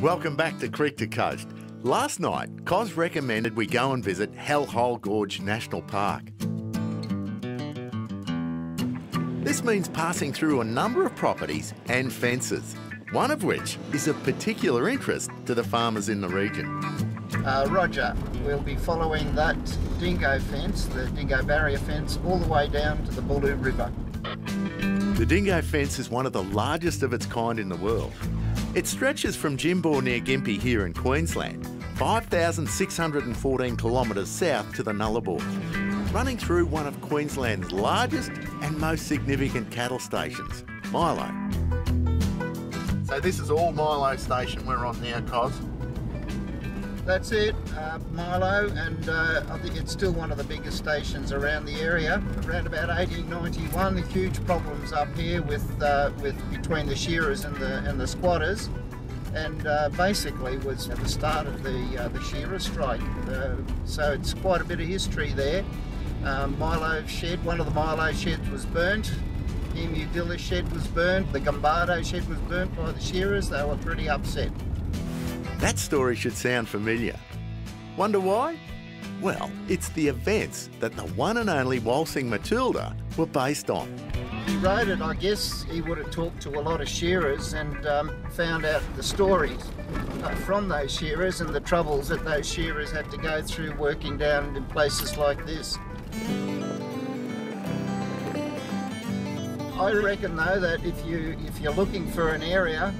Welcome back to Creek to Coast. Last night, Cos recommended we go and visit Hellhole Gorge National Park. This means passing through a number of properties and fences, one of which is of particular interest to the farmers in the region. Roger, we'll be following that dingo fence, the dingo barrier fence, all the way down to the Bulloo River. The dingo fence is one of the largest of its kind in the world. It stretches from Jimbour near Gympie here in Queensland, 5,614 kilometres south to the Nullarbor, running through one of Queensland's largest and most significant cattle stations, Milo. So this is all Milo station we're on now, Cos? That's it, Milo, and I think it's still one of the biggest stations around the area. Around about 1891, the huge problems up here with between the shearers and the squatters, and basically was at the start of the shearer strike. So it's quite a bit of history there. Milo shed, one of the Milo sheds was burnt. Emu Dilla shed was burnt. The Gumbardo shed was burnt by the shearers. They were pretty upset. That story should sound familiar. Wonder why? Well, it's the events that the one and only Walsing Matilda were based on. He wrote it, I guess he would have talked to a lot of shearers and found out the stories from those shearers and the troubles that those shearers had to go through working down in places like this. I reckon though that if you're looking for an area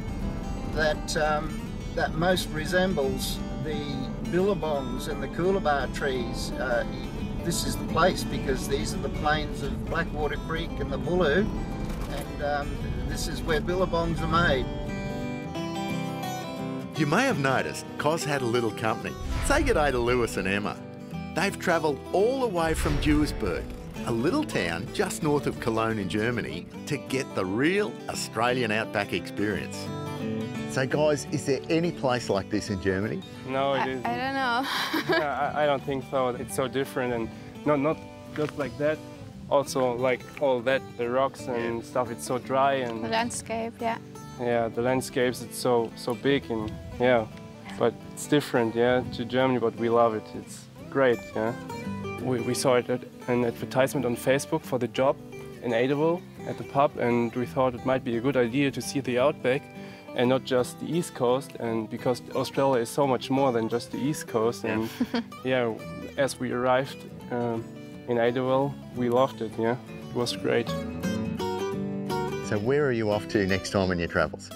that most resembles the billabongs and the coolabah trees, this is the place, because these are the plains of Blackwater Creek and the Bulloo, and this is where billabongs are made. You may have noticed Cos had a little company. Say good day to Lewis and Emma. They've travelled all the way from Duisburg, a little town just north of Cologne in Germany, to get the real Australian outback experience. So guys, is there any place like this in Germany? No, it isn't. I don't know. I don't think so. It's so different, and not just like that. Also, like all that, the rocks and stuff, it's so dry, and The landscape, yeah. yeah, the landscapes, it's so big, and yeah, but it's different, yeah, to Germany, but we love it. It's great, yeah. We saw it at an advertisement on Facebook for the job in Adeville at the pub, and we thought it might be a good idea to see the Outback and not just the East Coast, and because Australia is so much more than just the East Coast. And yeah, as we arrived in Adeville, we loved it, yeah. It was great. So where are you off to next time on your travels?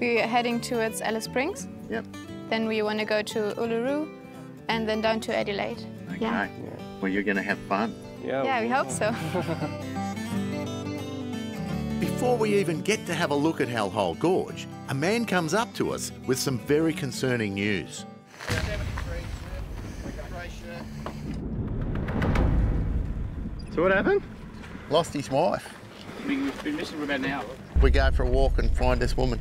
We're heading towards Alice Springs. Yep. Then we want to go to Uluru and then down to Adelaide. Okay. Yeah. Well, you're going to have fun. Yeah, we hope so. Before we even get to have a look at Hellhole Gorge, a man comes up to us with some very concerning news. So what happened? Lost his wife. We've been missing for about an hour. We go for a walk and find this woman.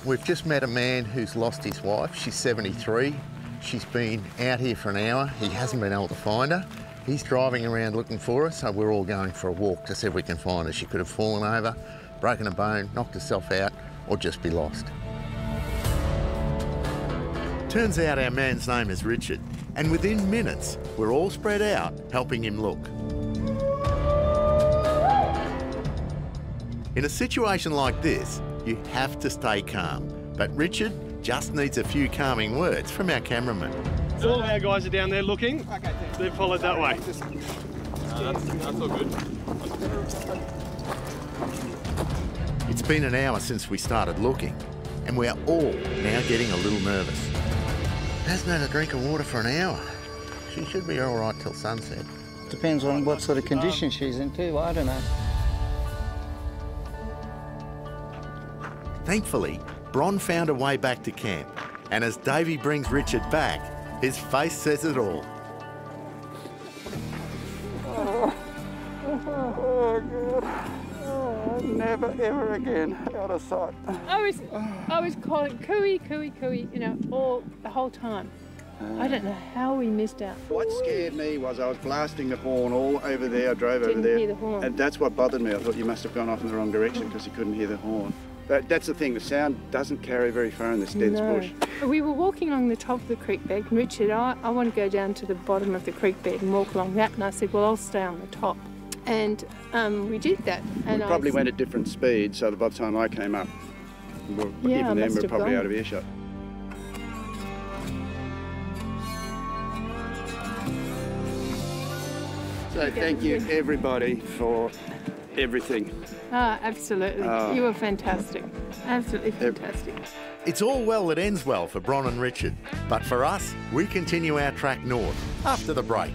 We've just met a man who's lost his wife. She's 73. She's been out here for an hour. He hasn't been able to find her. He's driving around looking for her, so we're all going for a walk to see if we can find her. She could have fallen over, broken a bone, knocked herself out, or just be lost. Turns out our man's name is Richard, and within minutes, we're all spread out helping him look. In a situation like this, you have to stay calm, but Richard just needs a few calming words from our cameraman. All our guys are down there looking. Okay, they've followed that way. That's all good. It's been an hour since we started looking, and we're all now getting a little nervous. Hasn't had a drink of water for an hour. She should be all right till sunset. Depends on what sort of condition she's in too, I don't know. Thankfully, Bron found a way back to camp, and as Davey brings Richard back, his face says it all. Oh, God. Oh, never, ever again out of sight. I was calling cooey, cooey, cooey, you know, the whole time. I don't know how we missed out. What scared me was I was blasting the horn all over there. I drove over Didn't there. hear the horn. And that's what bothered me. I thought you must have gone off in the wrong direction because you couldn't hear the horn. But that's the thing, the sound doesn't carry very far in this dense bush. We were walking along the top of the creek bed, and Richard, I want to go down to the bottom of the creek bed and walk along that, and I said, well, I'll stay on the top. And we did that. And We probably went at different speeds, so that by the time I came up, even then we're probably out of earshot. So thank you everybody for everything. Oh, absolutely. Oh. You were fantastic. Absolutely fantastic. It's all well that ends well for Bron and Richard, but for us, we continue our track north after the break.